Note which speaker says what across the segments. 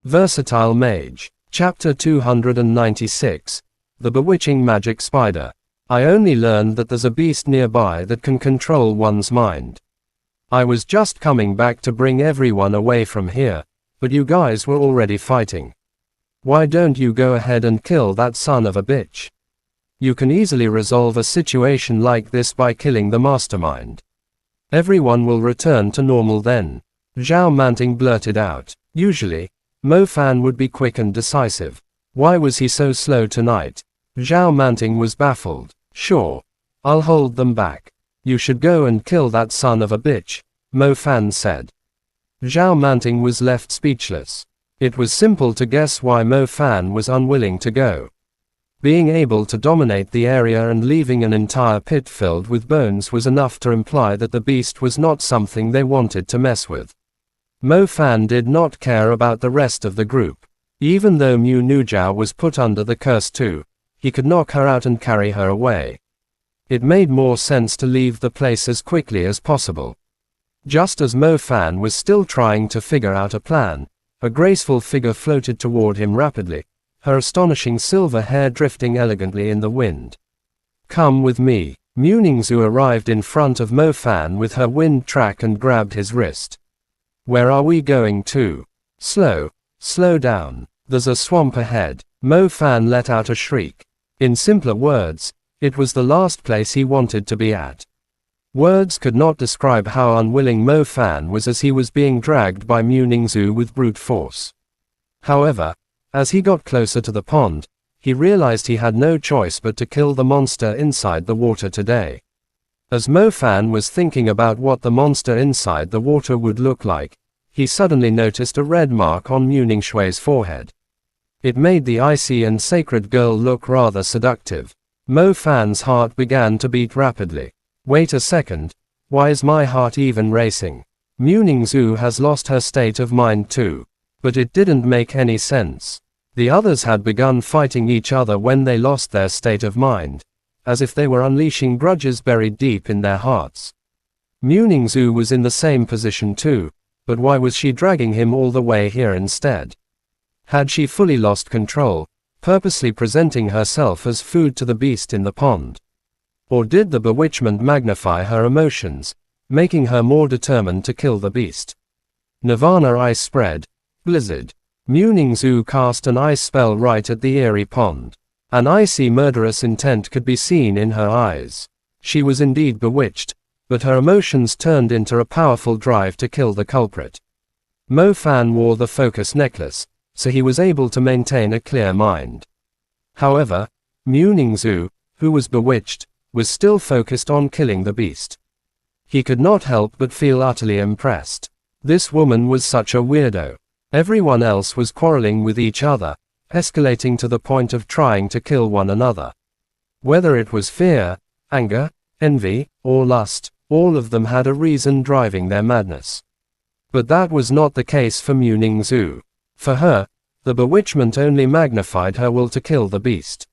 Speaker 1: Versatile Mage. Chapter 296. The Bewitching Magic Spider. I only learned that there's a beast nearby that can control one's mind. I was just coming back to bring everyone away from here, but you guys were already fighting. Why don't you go ahead and kill that son of a bitch? You can easily resolve a situation like this by killing the mastermind. Everyone will return to normal then. Zhao Manting blurted out. Usually, Mo Fan would be quick and decisive. Why was he so slow tonight? Zhao Manting was baffled. Sure. I'll hold them back. You should go and kill that son of a bitch, Mo Fan said. Zhao Manting was left speechless. It was simple to guess why Mo Fan was unwilling to go. Being able to dominate the area and leaving an entire pit filled with bones was enough to imply that the beast was not something they wanted to mess with. Mo Fan did not care about the rest of the group. Even though Mu Nujiao was put under the curse too, he could knock her out and carry her away. It made more sense to leave the place as quickly as possible. Just as Mo Fan was still trying to figure out a plan, a graceful figure floated toward him rapidly, her astonishing silver hair drifting elegantly in the wind. Come with me. Mu Ningzu arrived in front of Mo Fan with her wind track and grabbed his wrist. Where are we going to? Slow down. There's a swamp ahead. Mo Fan let out a shriek. In simpler words, it was the last place he wanted to be at. Words could not describe how unwilling Mo Fan was as he was being dragged by Mu Ningzu with brute force. However, as he got closer to the pond, he realized he had no choice but to kill the monster inside the water today. As Mo Fan was thinking about what the monster inside the water would look like, he suddenly noticed a red mark on Mu Ningxui's forehead. It made the icy and sacred girl look rather seductive. Mo Fan's heart began to beat rapidly. Wait a second, why is my heart even racing? Mu Ningzu has lost her state of mind too. But it didn't make any sense. The others had begun fighting each other when they lost their state of mind, as if they were unleashing grudges buried deep in their hearts. Mu Ningzu was in the same position too, but why was she dragging him all the way here instead? Had she fully lost control, purposely presenting herself as food to the beast in the pond? Or did the bewitchment magnify her emotions, making her more determined to kill the beast? Nirvana ice spread. Blizzard. Mu Ningzu cast an ice spell right at the eerie pond. An icy murderous intent could be seen in her eyes. She was indeed bewitched, but her emotions turned into a powerful drive to kill the culprit. Mo Fan wore the focus necklace, so he was able to maintain a clear mind. However, Mu Ningzu, who was bewitched, was still focused on killing the beast. He could not help but feel utterly impressed. This woman was such a weirdo. Everyone else was quarreling with each other, escalating to the point of trying to kill one another. Whether it was fear, anger, envy, or lust, all of them had a reason driving their madness. But that was not the case for Mu Ningzu. For her, the bewitchment only magnified her will to kill the beast.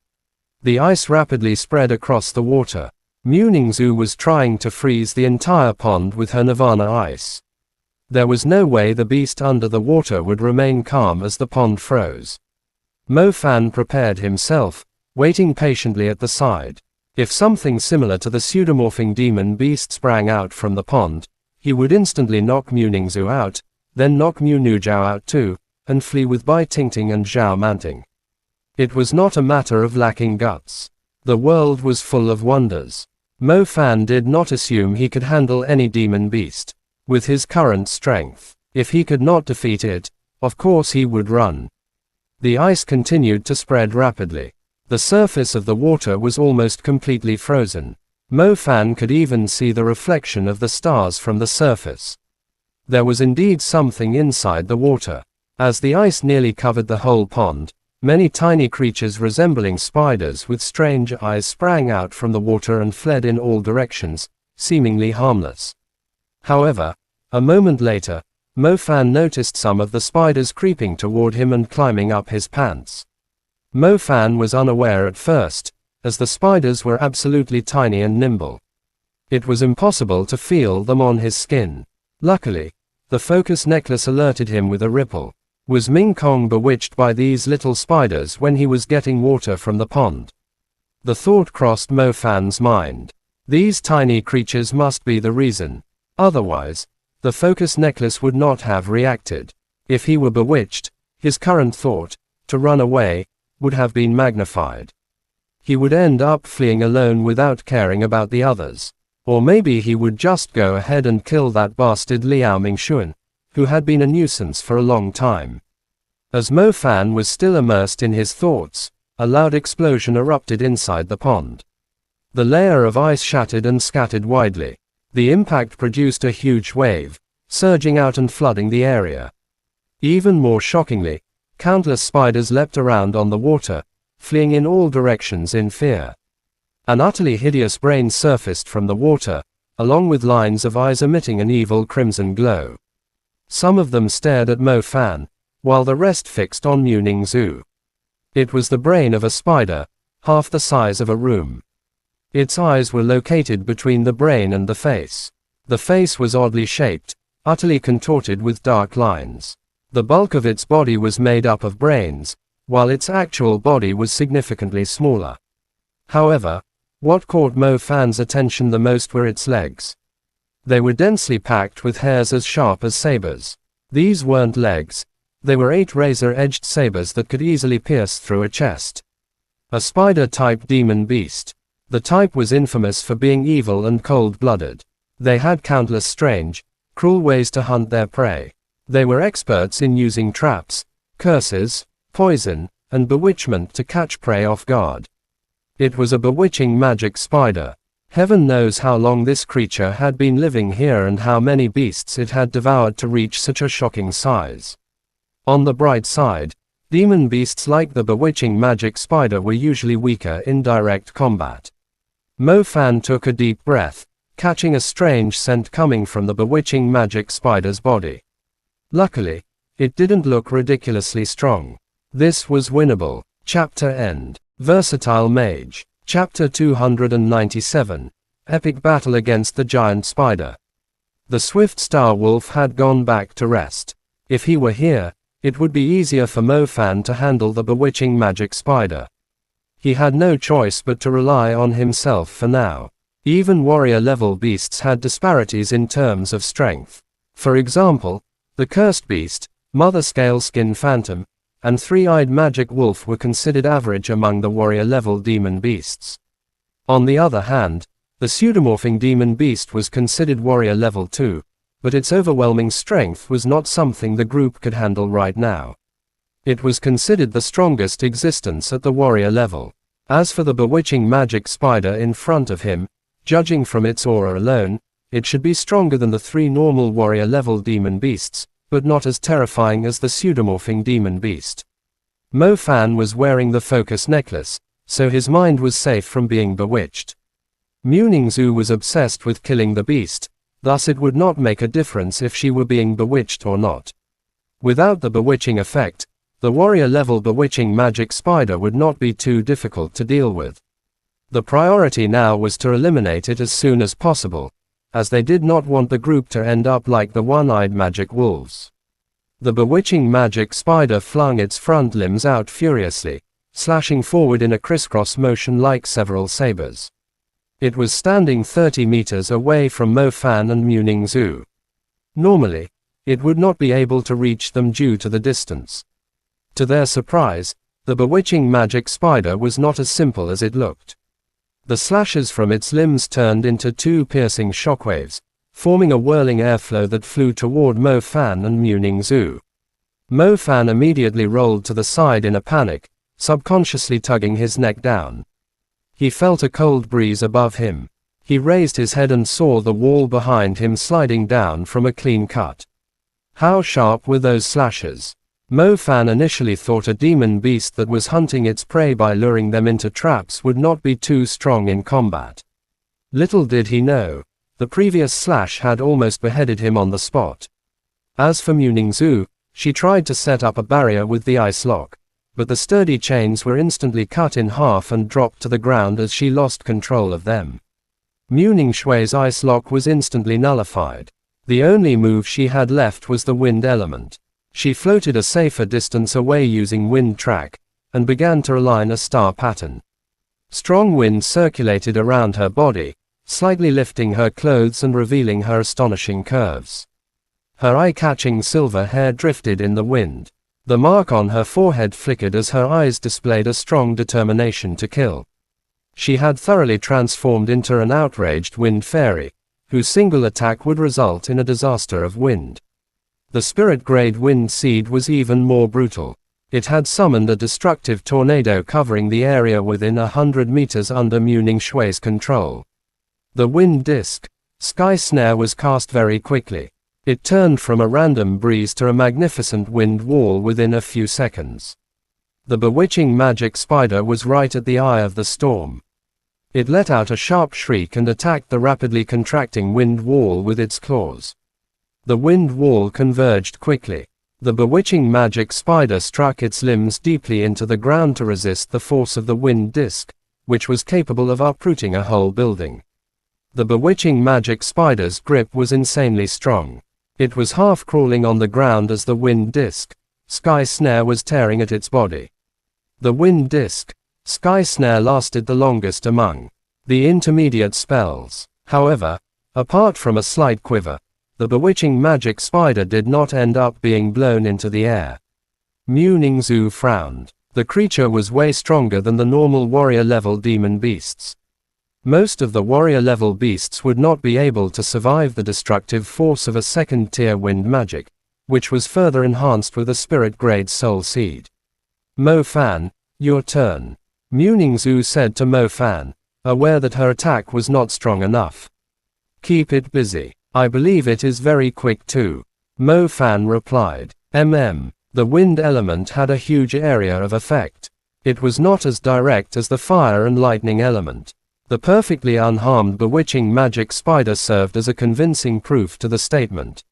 Speaker 1: The ice rapidly spread across the water. Mu Ningzu was trying to freeze the entire pond with her Nirvana ice. There was no way the beast under the water would remain calm as the pond froze. Mo Fan prepared himself, waiting patiently at the side. If something similar to the pseudomorphing demon beast sprang out from the pond, he would instantly knock Mu Ningzu out, then knock Mu Nujiao out too, and flee with Bai Tingting and Zhao Manting. It was not a matter of lacking guts. The world was full of wonders. Mo Fan did not assume he could handle any demon beast. With his current strength, if he could not defeat it, of course he would run. The ice continued to spread rapidly. The surface of the water was almost completely frozen. Mo Fan could even see the reflection of the stars from the surface. There was indeed something inside the water. As the ice nearly covered the whole pond, many tiny creatures resembling spiders with strange eyes sprang out from the water and fled in all directions, seemingly harmless. However, a moment later, Mo Fan noticed some of the spiders creeping toward him and climbing up his pants. Mo Fan was unaware at first, as the spiders were absolutely tiny and nimble. It was impossible to feel them on his skin. Luckily, the focus necklace alerted him with a ripple. Was Ming Kong bewitched by these little spiders when he was getting water from the pond? The thought crossed Mo Fan's mind. These tiny creatures must be the reason. Otherwise, the focus necklace would not have reacted. If he were bewitched, his current thought, to run away, would have been magnified. He would end up fleeing alone without caring about the others. Or maybe he would just go ahead and kill that bastard Liao Mingxuan, who had been a nuisance for a long time. As Mo Fan was still immersed in his thoughts, a loud explosion erupted inside the pond. The layer of ice shattered and scattered widely. The impact produced a huge wave, surging out and flooding the area. Even more shockingly, countless spiders leapt around on the water, fleeing in all directions in fear. An utterly hideous brain surfaced from the water, along with lines of eyes emitting an evil crimson glow. Some of them stared at Mo Fan, while the rest fixed on Mu Ningzu. It was the brain of a spider, half the size of a room. Its eyes were located between the brain and the face. The face was oddly shaped, utterly contorted with dark lines. The bulk of its body was made up of brains, while its actual body was significantly smaller. However, what caught Mo Fan's attention the most were its legs. They were densely packed with hairs as sharp as sabers. These weren't legs, they were 8 razor-edged sabers that could easily pierce through a chest. A spider-type demon beast. The type was infamous for being evil and cold-blooded. They had countless strange, cruel ways to hunt their prey. They were experts in using traps, curses, poison, and bewitchment to catch prey off guard. It was a bewitching magic spider. Heaven knows how long this creature had been living here and how many beasts it had devoured to reach such a shocking size. On the bright side, demon beasts like the bewitching magic spider were usually weaker in direct combat. Mo Fan took a deep breath, catching a strange scent coming from the bewitching magic spider's body. Luckily, it didn't look ridiculously strong. This was winnable. Chapter End. Versatile Mage. Chapter 297. Epic Battle Against the Giant Spider. The swift star wolf had gone back to rest. If he were here, it would be easier for Mo Fan to handle the bewitching magic spider. He had no choice but to rely on himself for now. Even warrior-level beasts had disparities in terms of strength. For example, the cursed beast, Mother Scaleskin Phantom, and Three-Eyed Magic Wolf were considered average among the warrior-level demon beasts. On the other hand, the pseudomorphing demon beast was considered warrior level 2, but its overwhelming strength was not something the group could handle right now. It was considered the strongest existence at the warrior level. As for the bewitching magic spider in front of him, judging from its aura alone, it should be stronger than the 3 normal warrior level demon beasts, but not as terrifying as the pseudomorphing demon beast. Mo Fan was wearing the focus necklace, so his mind was safe from being bewitched. Mu Ningzu was obsessed with killing the beast, thus it would not make a difference if she were being bewitched or not. Without the bewitching effect, the warrior-level bewitching magic spider would not be too difficult to deal with. The priority now was to eliminate it as soon as possible, as they did not want the group to end up like the one-eyed magic wolves. The bewitching magic spider flung its front limbs out furiously, slashing forward in a crisscross motion like several sabers. It was standing 30 meters away from Mo Fan and Mu Ningzu. Normally, it would not be able to reach them due to the distance. To their surprise, the bewitching magic spider was not as simple as it looked. The slashes from its limbs turned into 2 piercing shockwaves, forming a whirling airflow that flew toward Mo Fan and Mu Ningzu. Mo Fan immediately rolled to the side in a panic, subconsciously tugging his neck down. He felt a cold breeze above him. He raised his head and saw the wall behind him sliding down from a clean cut. How sharp were those slashes? Mo Fan initially thought a demon beast that was hunting its prey by luring them into traps would not be too strong in combat. Little did he know, the previous slash had almost beheaded him on the spot. As for Mu Ningzu, she tried to set up a barrier with the ice lock, but the sturdy chains were instantly cut in half and dropped to the ground as she lost control of them. Mu Ningxui's ice lock was instantly nullified. The only move she had left was the wind element. She floated a safer distance away using wind track, and began to align a star pattern. Strong wind circulated around her body, slightly lifting her clothes and revealing her astonishing curves. Her eye-catching silver hair drifted in the wind. The mark on her forehead flickered as her eyes displayed a strong determination to kill. She had thoroughly transformed into an outraged wind fairy, whose single attack would result in a disaster of wind. The spirit-grade wind seed was even more brutal. It had summoned a destructive tornado covering the area within 100 meters under Muning Shui's control. The wind disk, Sky Snare, was cast very quickly. It turned from a random breeze to a magnificent wind wall within a few seconds. The bewitching magic spider was right at the eye of the storm. It let out a sharp shriek and attacked the rapidly contracting wind wall with its claws. The wind wall converged quickly. The bewitching magic spider struck its limbs deeply into the ground to resist the force of the wind disk, which was capable of uprooting a whole building. The bewitching magic spider's grip was insanely strong. It was half crawling on the ground as the wind disk, Sky Snare, was tearing at its body. The wind disk, Sky Snare, lasted the longest among the intermediate spells. However, apart from a slight quiver, the bewitching magic spider did not end up being blown into the air. Muning Zhu frowned. The creature was way stronger than the normal warrior-level demon beasts. Most of the warrior-level beasts would not be able to survive the destructive force of a second-tier wind magic, which was further enhanced with a spirit-grade soul seed. Mo Fan, your turn. Muning Zhu said to Mo Fan, aware that her attack was not strong enough. Keep it busy. I believe it is very quick too. Mo Fan replied. The wind element had a huge area of effect. It was not as direct as the fire and lightning element. The perfectly unharmed bewitching magic spider served as a convincing proof to the statement.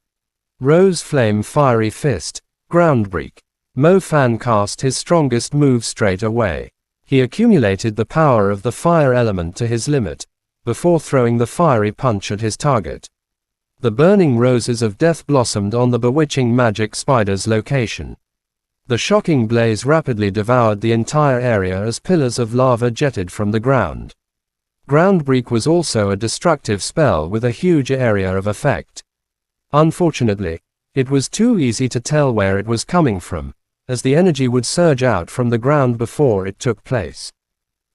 Speaker 1: Rose Flame Fiery Fist, Groundbreak. Mo Fan cast his strongest move straight away. He accumulated the power of the fire element to his limit, before throwing the fiery punch at his target. The burning roses of death blossomed on the bewitching magic spider's location. The shocking blaze rapidly devoured the entire area as pillars of lava jetted from the ground. Groundbreak was also a destructive spell with a huge area of effect. Unfortunately, it was too easy to tell where it was coming from, as the energy would surge out from the ground before it took place.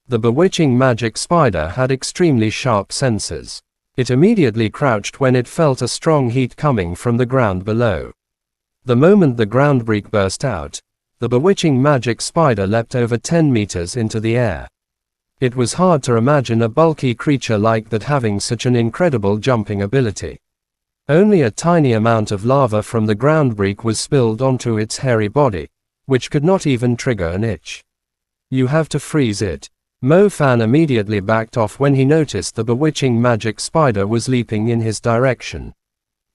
Speaker 1: The bewitching magic spider had extremely sharp senses. It immediately crouched when it felt a strong heat coming from the ground below. The moment the groundbreak burst out, the bewitching magic spider leapt over 10 meters into the air. It was hard to imagine a bulky creature like that having such an incredible jumping ability. Only a tiny amount of lava from the groundbreak was spilled onto its hairy body, which could not even trigger an itch. You have to freeze it. Mo Fan immediately backed off when he noticed the bewitching magic spider was leaping in his direction.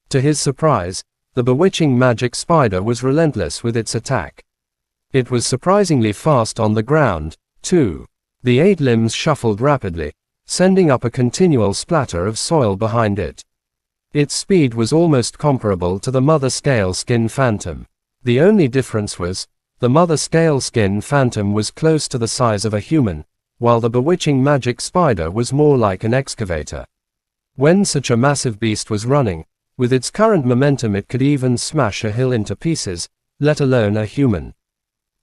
Speaker 1: To his surprise, the bewitching magic spider was relentless with its attack. It was surprisingly fast on the ground, too. The 8 limbs shuffled rapidly, sending up a continual splatter of soil behind it. Its speed was almost comparable to the Mother Scale Skin Phantom. The only difference was, the Mother Scale Skin Phantom was close to the size of a human, while the bewitching magic spider was more like an excavator. When such a massive beast was running, with its current momentum it could even smash a hill into pieces, let alone a human.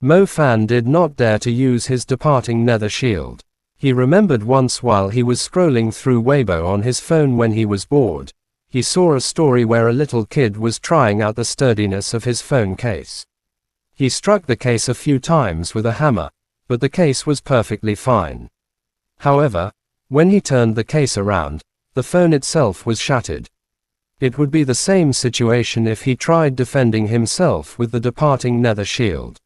Speaker 1: Mo Fan did not dare to use his departing nether shield. He remembered once while he was scrolling through Weibo on his phone when he was bored, he saw a story where a little kid was trying out the sturdiness of his phone case. He struck the case a few times with a hammer, but the case was perfectly fine. However, when he turned the case around, the phone itself was shattered. It would be the same situation if he tried defending himself with the departing nether shield.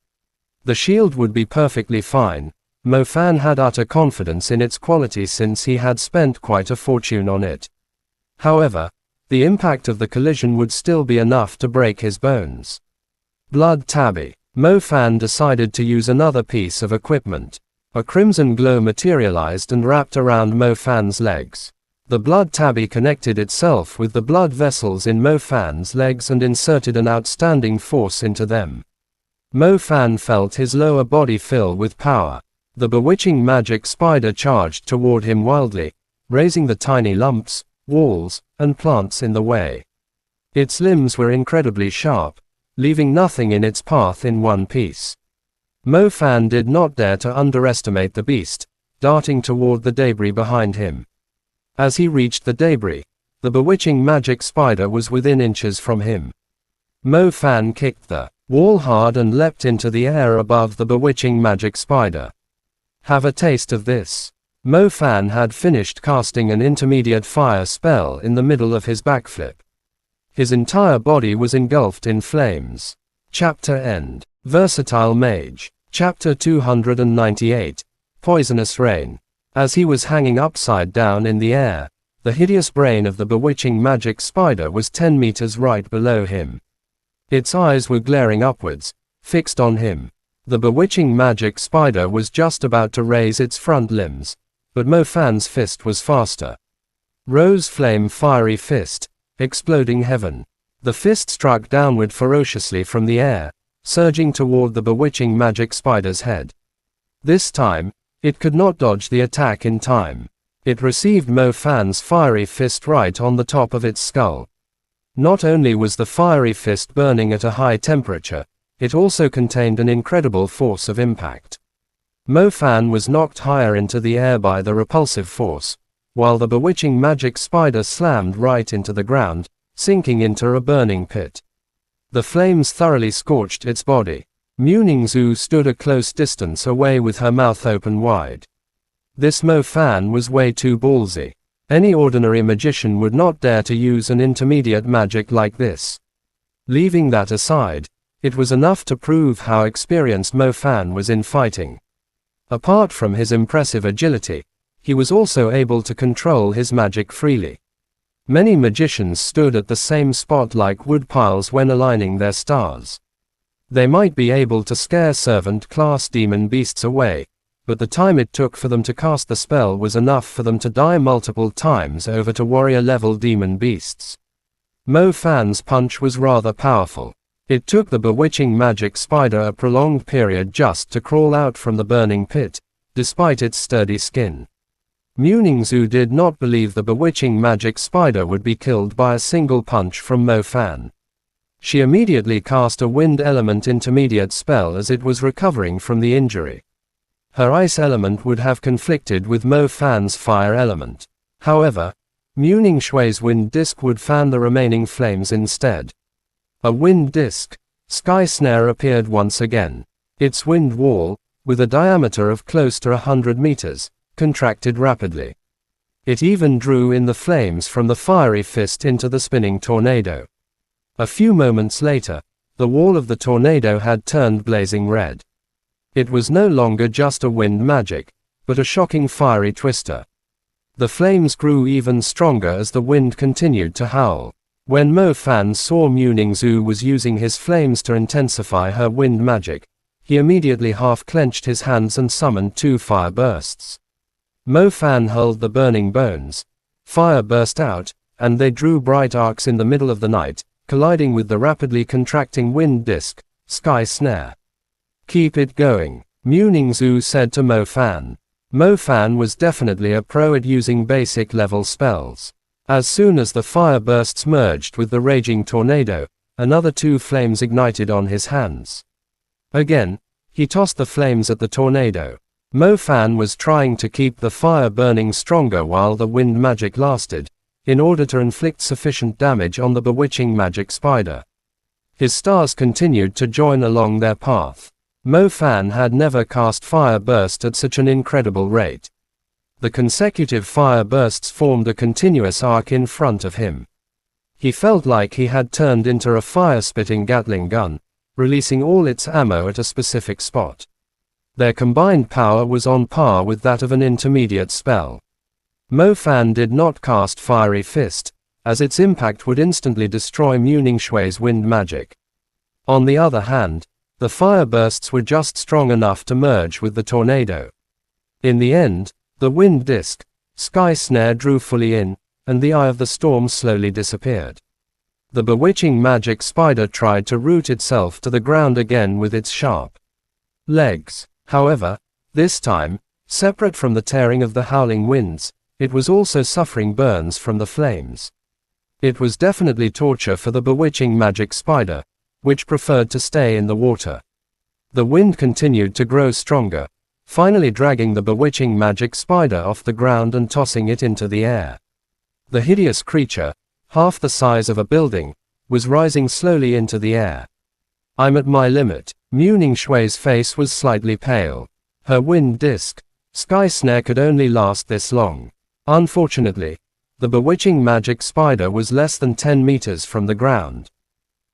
Speaker 1: The shield would be perfectly fine. Mo Fan had utter confidence in its quality since he had spent quite a fortune on it. However, the impact of the collision would still be enough to break his bones. Blood Tabby. Mo Fan decided to use another piece of equipment. A crimson glow materialized and wrapped around Mo Fan's legs. The blood tabby connected itself with the blood vessels in Mo Fan's legs and inserted an outstanding force into them. Mo Fan felt his lower body fill with power. The bewitching magic spider charged toward him wildly, raising the tiny lumps, walls, and plants in the way. Its limbs were incredibly sharp, leaving nothing in its path in one piece. Mo Fan did not dare to underestimate the beast, darting toward the debris behind him. As he reached the debris, the bewitching magic spider was within inches from him. Mo Fan kicked the wall hard and leapt into the air above the bewitching magic spider. Have a taste of this. Mo Fan had finished casting an intermediate fire spell in the middle of his backflip. His entire body was engulfed in flames. Chapter End. Versatile Mage. Chapter 298. Poisonous Rain. As he was hanging upside down in the air, the hideous brain of the bewitching magic spider was 10 meters right below him. Its eyes were glaring upwards, fixed on him. The bewitching magic spider was just about to raise its front limbs, but Mo Fan's fist was faster. Rose flame fiery fist, exploding heaven. The fist struck downward ferociously from the air, surging toward the bewitching magic spider's head. This time, it could not dodge the attack in time. It received Mo Fan's fiery fist right on the top of its skull. Not only was the fiery fist burning at a high temperature, it also contained an incredible force of impact. Mo Fan was knocked higher into the air by the repulsive force, while the bewitching magic spider slammed right into the ground, sinking into a burning pit. The flames thoroughly scorched its body. Muningzu stood a close distance away with her mouth open wide. This Mo Fan was way too ballsy. Any ordinary magician would not dare to use an intermediate magic like this. Leaving that aside, it was enough to prove how experienced Mo Fan was in fighting. Apart from his impressive agility, he was also able to control his magic freely. Many magicians stood at the same spot like woodpiles when aligning their stars. They might be able to scare servant-class demon beasts away, but the time it took for them to cast the spell was enough for them to die multiple times over to warrior-level demon beasts. Mo Fan's punch was rather powerful. It took the bewitching magic spider a prolonged period just to crawl out from the burning pit, despite its sturdy skin. Muningzu did not believe the bewitching magic spider would be killed by a single punch from Mo Fan. She immediately cast a wind element intermediate spell as it was recovering from the injury. Her ice element would have conflicted with Mo Fan's fire element. However, Muning Shui's wind disc would fan the remaining flames instead. A wind disc, Sky Snare, appeared once again. Its wind wall, with a diameter of close to 100 meters, contracted rapidly. It even drew in the flames from the fiery fist into the spinning tornado. A few moments later, the wall of the tornado had turned blazing red. It was no longer just a wind magic, but a shocking fiery twister. The flames grew even stronger as the wind continued to howl. When Mo Fan saw Muningzu was using his flames to intensify her wind magic, he immediately half-clenched his hands and summoned 2 fire bursts. Mo Fan hurled the burning bones. Fire burst out, and they drew bright arcs in the middle of the night, colliding with the rapidly contracting wind disc, Sky Snare. Keep it going, Muningzu said to Mo Fan. Mo Fan was definitely a pro at using basic level spells. As soon as the fire bursts merged with the raging tornado, another 2 flames ignited on his hands. Again, he tossed the flames at the tornado. Mo Fan was trying to keep the fire burning stronger while the wind magic lasted, in order to inflict sufficient damage on the bewitching magic spider. His stars continued to join along their path. Mo Fan had never cast fire burst at such an incredible rate. The consecutive fire bursts formed a continuous arc in front of him. He felt like he had turned into a fire-spitting Gatling gun, releasing all its ammo at a specific spot. Their combined power was on par with that of an intermediate spell. Mo Fan did not cast Fiery Fist, as its impact would instantly destroy Muning Shui's wind magic. On the other hand, the fire bursts were just strong enough to merge with the tornado. In the end, the wind disc, Sky Snare, drew fully in, and the eye of the storm slowly disappeared. The bewitching magic spider tried to root itself to the ground again with its sharp legs. However, this time, separate from the tearing of the howling winds, it was also suffering burns from the flames. It was definitely torture for the bewitching magic spider, which preferred to stay in the water. The wind continued to grow stronger, finally dragging the bewitching magic spider off the ground and tossing it into the air. The hideous creature, half the size of a building, was rising slowly into the air. "I'm at my limit." Mu Ningshui's face was slightly pale. Her wind disc, sky snare could only last this long. Unfortunately, the bewitching magic spider was less than 10 meters from the ground.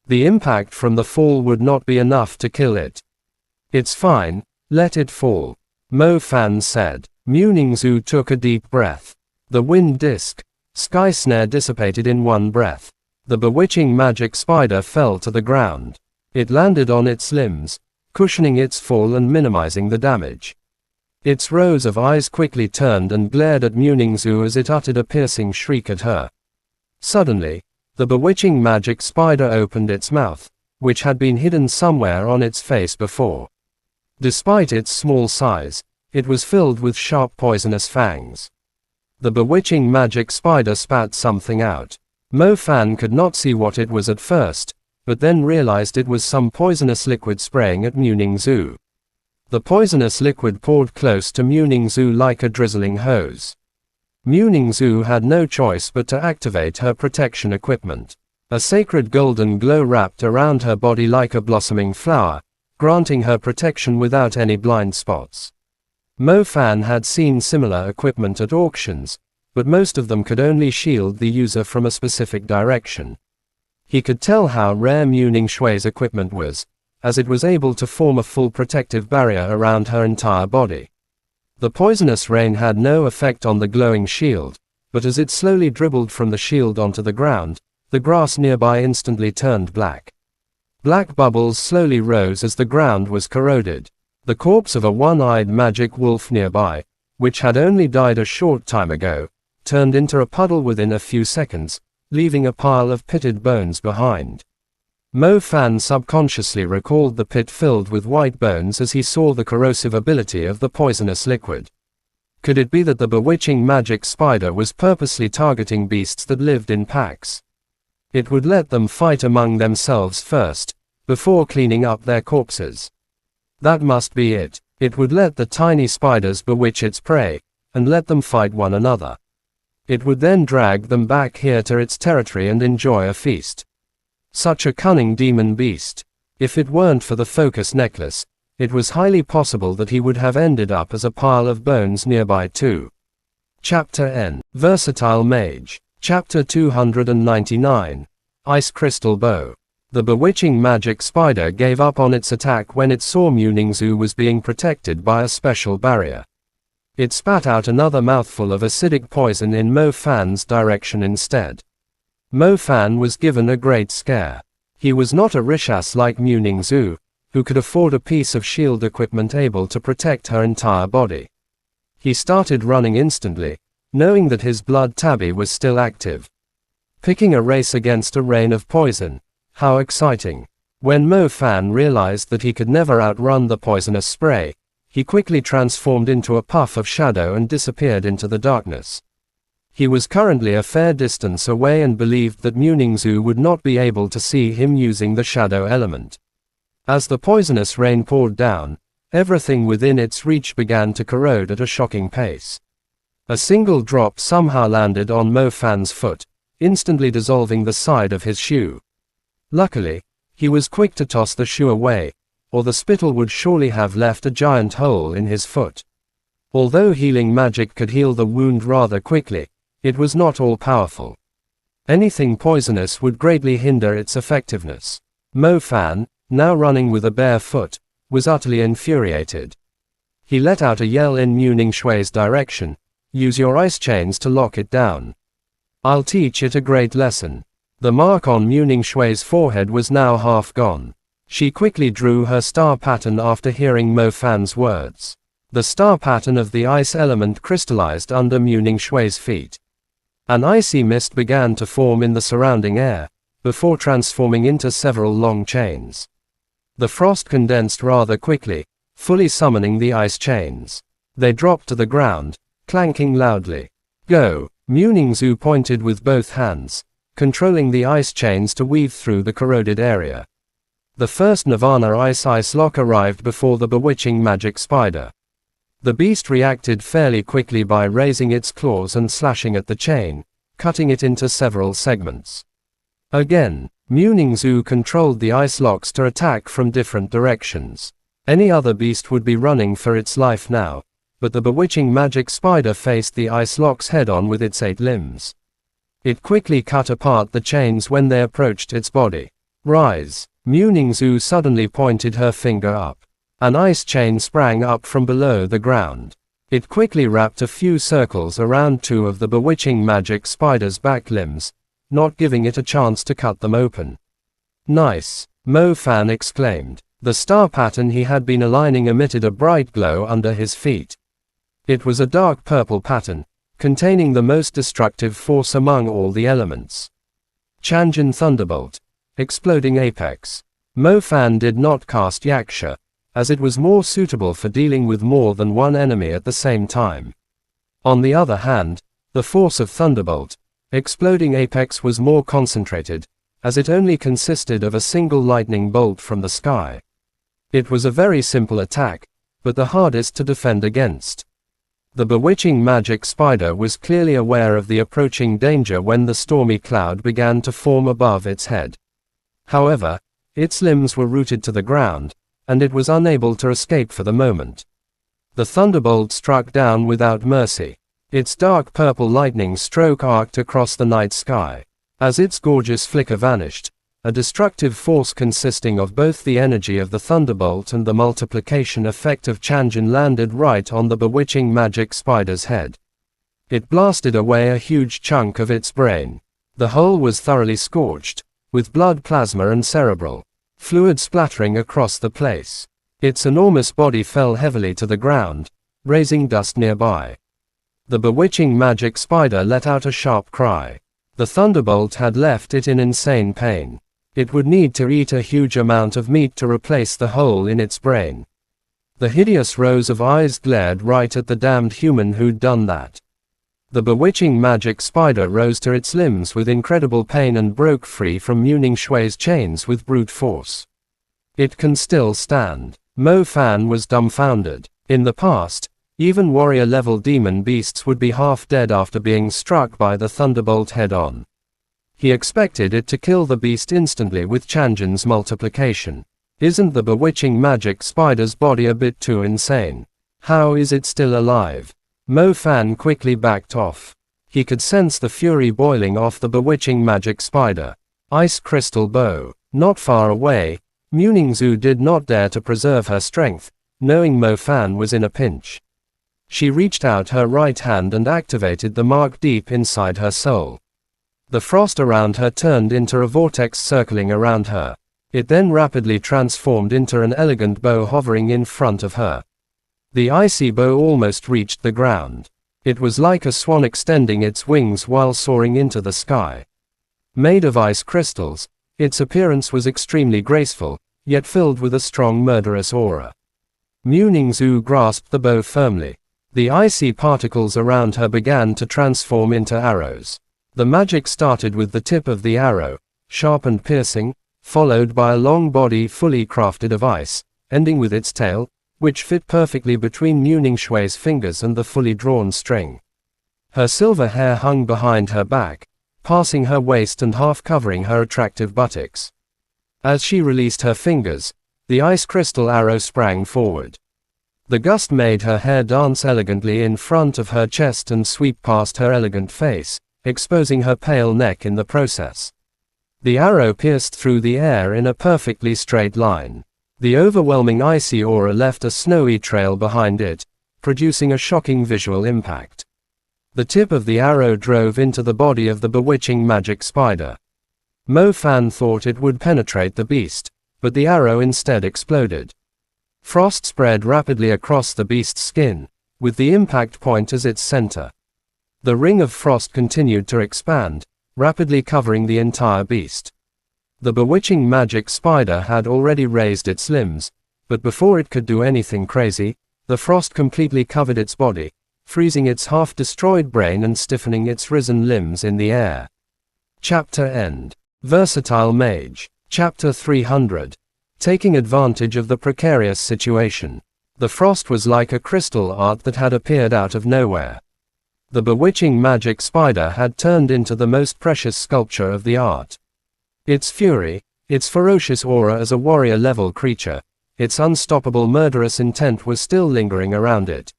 Speaker 1: The impact from the fall would not be enough to kill it. "It's fine, let it fall," Mo Fan said. Mu Ningzhu took a deep breath. The wind disc, sky snare dissipated in one breath. The bewitching magic spider fell to the ground. It landed on its limbs, cushioning its fall and minimizing the damage. Its rows of eyes quickly turned and glared at Mu Ningzhu as it uttered a piercing shriek at her. Suddenly, the bewitching magic spider opened its mouth, which had been hidden somewhere on its face before. Despite its small size, it was filled with sharp poisonous fangs. The bewitching magic spider spat something out. Mo Fan could not see what it was at first, but then realized it was some poisonous liquid spraying at Mu Ningzhu. The poisonous liquid poured close to Mu Ningzhu like a drizzling hose. Mu Ningzhu had no choice but to activate her protection equipment. A sacred golden glow wrapped around her body like a blossoming flower, granting her protection without any blind spots. Mo Fan had seen similar equipment at auctions, but most of them could only shield the user from a specific direction. He could tell how rare Mu Ningshui's equipment was, as it was able to form a full protective barrier around her entire body. The poisonous rain had no effect on the glowing shield, but as it slowly dribbled from the shield onto the ground, the grass nearby instantly turned black. Black bubbles slowly rose as the ground was corroded. The corpse of a one-eyed magic wolf nearby, which had only died a short time ago, turned into a puddle within a few seconds, leaving a pile of pitted bones behind. Mo Fan subconsciously recalled the pit filled with white bones as he saw the corrosive ability of the poisonous liquid. Could it be that the bewitching magic spider was purposely targeting beasts that lived in packs? It would let them fight among themselves first, before cleaning up their corpses. That must be it. It would let the tiny spiders bewitch its prey, and let them fight one another. It would then drag them back here to its territory and enjoy a feast. Such a cunning demon beast. If it weren't for the focus necklace, it was highly possible that he would have ended up as a pile of bones nearby too. Chapter N. Versatile Mage. Chapter 299. Ice Crystal Bow. The bewitching magic spider gave up on its attack when it saw Mu Ningzhu was being protected by a special barrier. It spat out another mouthful of acidic poison in Mo Fan's direction instead. Mo Fan was given a great scare. He was not a rishass like Mu Ningzhu, who could afford a piece of shield equipment able to protect her entire body. He started running instantly, knowing that his blood tabby was still active. Picking a race against a rain of poison. How exciting. When Mo Fan realized that he could never outrun the poisonous spray, he quickly transformed into a puff of shadow and disappeared into the darkness. He was currently a fair distance away and believed that Mu Ningzhu would not be able to see him using the shadow element. As the poisonous rain poured down, everything within its reach began to corrode at a shocking pace. A single drop somehow landed on Mo Fan's foot, instantly dissolving the side of his shoe. Luckily, he was quick to toss the shoe away, or the spittle would surely have left a giant hole in his foot. Although healing magic could heal the wound rather quickly, it was not all-powerful. Anything poisonous would greatly hinder its effectiveness. Mo Fan, now running with a bare foot, was utterly infuriated. He let out a yell in Mu Ningshui's direction. "Use your ice chains to lock it down. I'll teach it a great lesson." The mark on Mu Ningshui's forehead was now half gone. She quickly drew her star pattern after hearing Mo Fan's words. The star pattern of the ice element crystallized under Mu Ningshui's feet. An icy mist began to form in the surrounding air, before transforming into several long chains. The frost condensed rather quickly, fully summoning the ice chains. They dropped to the ground, clanking loudly. Go! Muningzu pointed with both hands, controlling the ice chains to weave through the corroded area. The first Nirvana ice lock arrived before the bewitching magic spider. The beast reacted fairly quickly by raising its claws and slashing at the chain, cutting it into several segments. Again, Muningzu controlled the ice locks to attack from different directions. Any other beast would be running for its life now, but the bewitching magic spider faced the ice locks head-on with its 8 limbs. It quickly cut apart the chains when they approached its body. Rise! Muningzu suddenly pointed her finger up. An ice chain sprang up from below the ground. It quickly wrapped a few circles around 2 of the bewitching magic spider's back limbs, not giving it a chance to cut them open. Nice! Mo Fan exclaimed. The star pattern he had been aligning emitted a bright glow under his feet. It was a dark purple pattern, containing the most destructive force among all the elements. Chanjin Thunderbolt. Exploding Apex. Mo Fan did not cast Yaksha, as it was more suitable for dealing with more than one enemy at the same time. On the other hand, the force of Thunderbolt, Exploding Apex was more concentrated, as it only consisted of a single lightning bolt from the sky. It was a very simple attack, but the hardest to defend against. The bewitching magic spider was clearly aware of the approaching danger when the stormy cloud began to form above its head. However, its limbs were rooted to the ground, and it was unable to escape for the moment. The thunderbolt struck down without mercy. Its dark purple lightning stroke arced across the night sky. As its gorgeous flicker vanished, a destructive force consisting of both the energy of the thunderbolt and the multiplication effect of Chanjin landed right on the bewitching magic spider's head. It blasted away a huge chunk of its brain. The whole was thoroughly scorched, with blood plasma and cerebral fluid splattering across the place. Its enormous body fell heavily to the ground, raising dust nearby. The bewitching magic spider let out a sharp cry. The thunderbolt had left it in insane pain. It would need to eat a huge amount of meat to replace the hole in its brain. The hideous rows of eyes glared right at the damned human who'd done that. The bewitching magic spider rose to its limbs with incredible pain and broke free from Muning Shui's chains with brute force. It can still stand. Mo Fan was dumbfounded. In the past, even warrior-level demon beasts would be half dead after being struck by the thunderbolt head-on. He expected it to kill the beast instantly with Chanjin's multiplication. Isn't the bewitching magic spider's body a bit too insane? How is it still alive? Mo Fan quickly backed off. He could sense the fury boiling off the bewitching magic spider. Ice crystal bow. Not far away, Muningzu did not dare to preserve her strength, knowing Mo Fan was in a pinch. She reached out her right hand and activated the mark deep inside her soul. The frost around her turned into a vortex circling around her. It then rapidly transformed into an elegant bow hovering in front of her. The icy bow almost reached the ground. It was like a swan extending its wings while soaring into the sky. Made of ice crystals, its appearance was extremely graceful, yet filled with a strong murderous aura. Muningzu grasped the bow firmly. The icy particles around her began to transform into arrows. The magic started with the tip of the arrow, sharp and piercing, followed by a long body fully crafted of ice, ending with its tail, which fit perfectly between Muning Shui's fingers and the fully drawn string. Her silver hair hung behind her back, passing her waist and half covering her attractive buttocks. As she released her fingers, the ice crystal arrow sprang forward. The gust made her hair dance elegantly in front of her chest and sweep past her elegant face, exposing her pale neck in the process. The arrow pierced through the air in a perfectly straight line. The overwhelming icy aura left a snowy trail behind it, producing a shocking visual impact. The tip of the arrow drove into the body of the bewitching magic spider. Mo Fan thought it would penetrate the beast, but the arrow instead exploded. Frost spread rapidly across the beast's skin, with the impact point as its center. The ring of frost continued to expand, rapidly covering the entire beast. The bewitching magic spider had already raised its limbs, but before it could do anything crazy, the frost completely covered its body, freezing its half-destroyed brain and stiffening its risen limbs in the air. Chapter End. Versatile Mage. Chapter 300. Taking advantage of the precarious situation. The frost was like a crystal art that had appeared out of nowhere. The bewitching magic spider had turned into the most precious sculpture of the art. Its fury, its ferocious aura as a warrior-level creature, its unstoppable murderous intent was still lingering around it.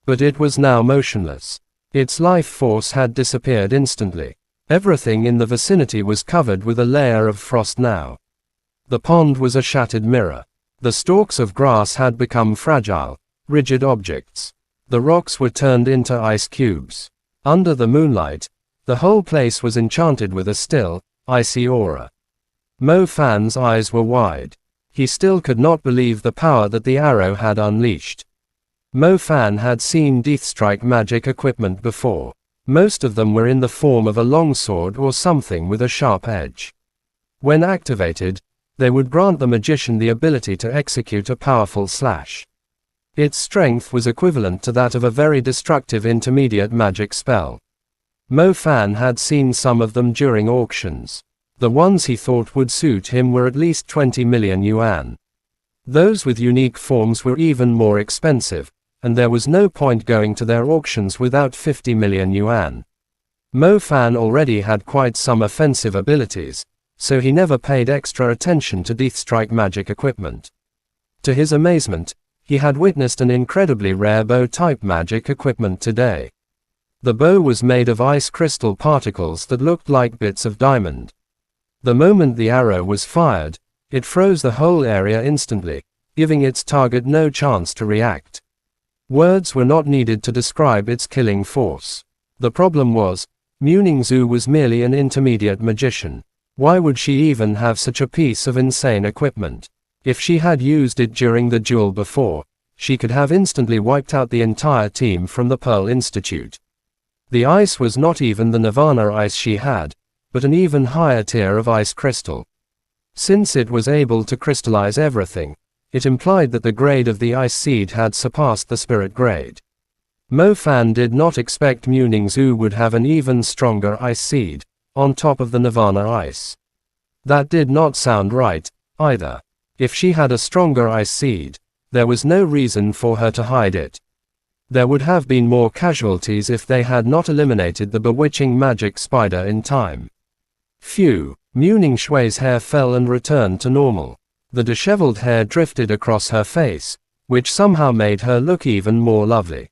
Speaker 1: But it was now motionless. Its life force had disappeared instantly. Everything in the vicinity was covered with a layer of frost now. The pond was a shattered mirror. The stalks of grass had become fragile, rigid objects. The rocks were turned into ice cubes. Under the moonlight, the whole place was enchanted with a still, icy aura. Mo Fan's eyes were wide. He still could not believe the power that the arrow had unleashed. Mo Fan had seen Deathstrike magic equipment before. Most of them were in the form of a longsword or something with a sharp edge. When activated, they would grant the magician the ability to execute a powerful slash. Its strength was equivalent to that of a very destructive intermediate magic spell. Mo Fan had seen some of them during auctions. The ones he thought would suit him were at least 20 million yuan. Those with unique forms were even more expensive, and there was no point going to their auctions without 50 million yuan. Mo Fan already had quite some offensive abilities, so he never paid extra attention to Deathstrike magic equipment. To his amazement, he had witnessed an incredibly rare bow-type magic equipment today. The bow was made of ice crystal particles that looked like bits of diamond. The moment the arrow was fired, it froze the whole area instantly, giving its target no chance to react. Words were not needed to describe its killing force. The problem was, Muning Zhu was merely an intermediate magician. Why would she even have such a piece of insane equipment? If she had used it during the duel before, she could have instantly wiped out the entire team from the Pearl Institute. The ice was not even the Nirvana ice she had, but an even higher tier of ice crystal. Since it was able to crystallize everything, it implied that the grade of the ice seed had surpassed the spirit grade. Mo Fan did not expect Muning Zhu would have an even stronger ice seed, on top of the Nirvana ice. That did not sound right, either. If she had a stronger ice seed, there was no reason for her to hide it. There would have been more casualties if they had not eliminated the bewitching magic spider in time. Phew, Muning Shui's hair fell and returned to normal. The disheveled hair drifted across her face, which somehow made her look even more lovely.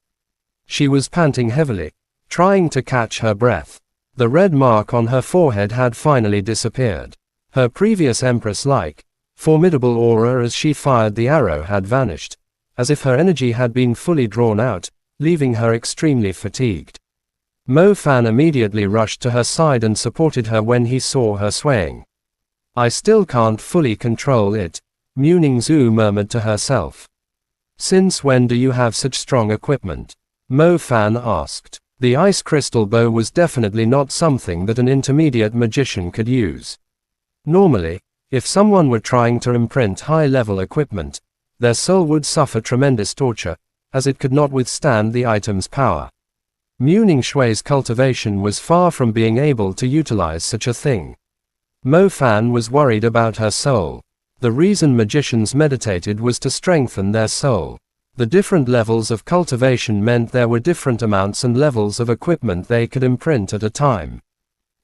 Speaker 1: She was panting heavily, trying to catch her breath. The red mark on her forehead had finally disappeared. Her previous empress-like, formidable aura as she fired the arrow had vanished, as if her energy had been fully drawn out, leaving her extremely fatigued. Mo Fan immediately rushed to her side and supported her when he saw her swaying. I still can't fully control it, Muning Zhu murmured to herself. Since when do you have such strong equipment? Mo Fan asked. The ice crystal bow was definitely not something that an intermediate magician could use. Normally, if someone were trying to imprint high-level equipment, their soul would suffer tremendous torture, as it could not withstand the item's power. Muning Shui's cultivation was far from being able to utilize such a thing. Mo Fan was worried about her soul. The reason magicians meditated was to strengthen their soul. The different levels of cultivation meant there were different amounts and levels of equipment they could imprint at a time.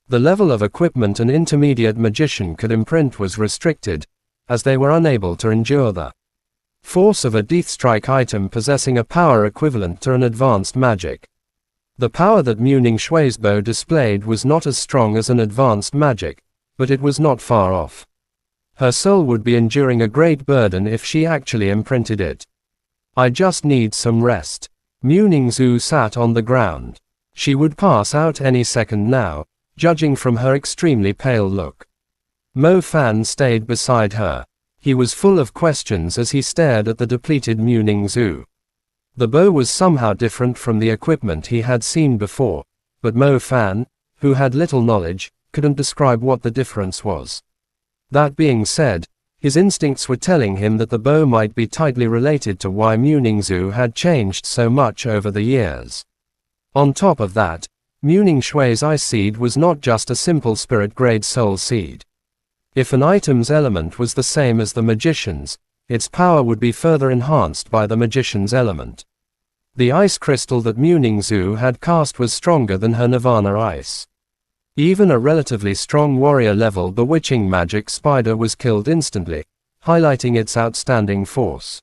Speaker 1: The level of equipment an intermediate magician could imprint was restricted, as they were unable to endure the force of a Deathstrike item possessing a power equivalent to an advanced magic. The power that Muning Shui's bow displayed was not as strong as an advanced magic, but it was not far off. Her soul would be enduring a great burden if she actually imprinted it. I just need some rest. Muning Zhu sat on the ground. She would pass out any second now, judging from her extremely pale look. Mo Fan stayed beside her. He was full of questions as he stared at the depleted Muning Zhu. The bow was somehow different from the equipment he had seen before, but Mo Fan, who had little knowledge, couldn't describe what the difference was. That being said, his instincts were telling him that the bow might be tightly related to why Muningzu had changed so much over the years. On top of that, Muning Shui's ice seed was not just a simple spirit-grade soul seed. If an item's element was the same as the magician's, its power would be further enhanced by the magician's element. The ice crystal that Muningzu had cast was stronger than her Nirvana ice. Even a relatively strong warrior-level bewitching magic spider was killed instantly, highlighting its outstanding force.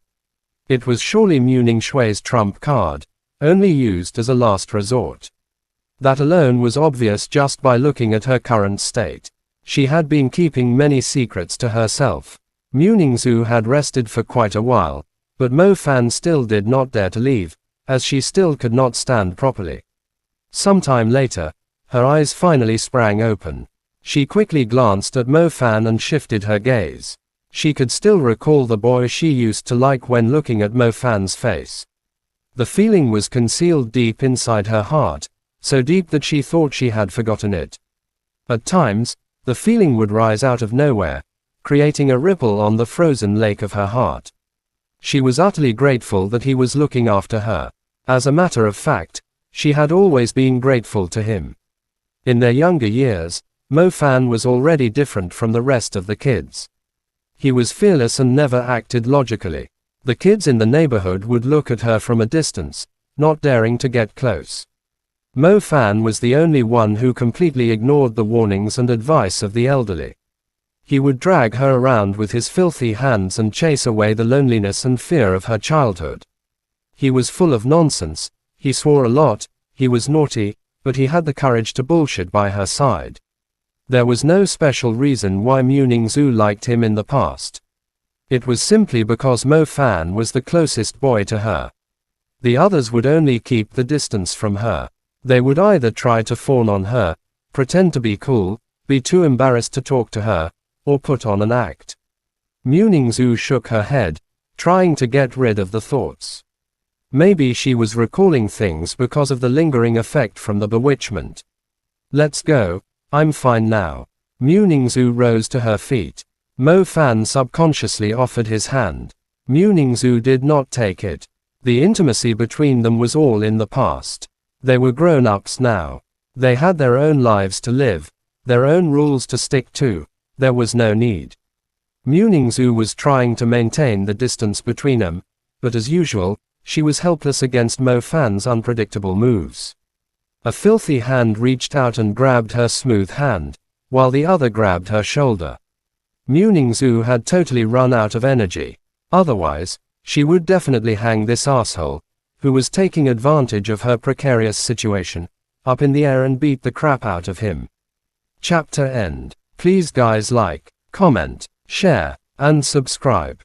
Speaker 1: It was surely Muning Shui's trump card, only used as a last resort. That alone was obvious just by looking at her current state. She had been keeping many secrets to herself. Muningzu had rested for quite a while, but Mo Fan still did not dare to leave, as she still could not stand properly. Sometime later, her eyes finally sprang open. She quickly glanced at Mo Fan and shifted her gaze. She could still recall the boy she used to like when looking at Mo Fan's face. The feeling was concealed deep inside her heart, so deep that she thought she had forgotten it. At times, the feeling would rise out of nowhere, creating a ripple on the frozen lake of her heart. She was utterly grateful that he was looking after her. As a matter of fact, she had always been grateful to him. In their younger years, Mo Fan was already different from the rest of the kids. He was fearless and never acted logically. The kids in the neighborhood would look at her from a distance, not daring to get close. Mo Fan was the only one who completely ignored the warnings and advice of the elderly. He would drag her around with his filthy hands and chase away the loneliness and fear of her childhood. He was full of nonsense, he swore a lot, he was naughty, but he had the courage to bullshit by her side. There was no special reason why Muningzu liked him in the past. It was simply because Mo Fan was the closest boy to her. The others would only keep the distance from her. They would either try to fawn on her, pretend to be cool, be too embarrassed to talk to her, or put on an act. Muningzu shook her head, trying to get rid of the thoughts. Maybe she was recalling things because of the lingering effect from the bewitchment. Let's go, I'm fine now. Muningzu rose to her feet. Mo Fan subconsciously offered his hand. Muningzu did not take it. The intimacy between them was all in the past. They were grown-ups now. They had their own lives to live, their own rules to stick to. There was no need. Muningzu was trying to maintain the distance between them, but as usual, she was helpless against Mo Fan's unpredictable moves. A filthy hand reached out and grabbed her smooth hand, while the other grabbed her shoulder. Muningzu had totally run out of energy. Otherwise, she would definitely hang this asshole, who was taking advantage of her precarious situation, up in the air and beat the crap out of him. Chapter end. Please guys like, comment, share, and subscribe.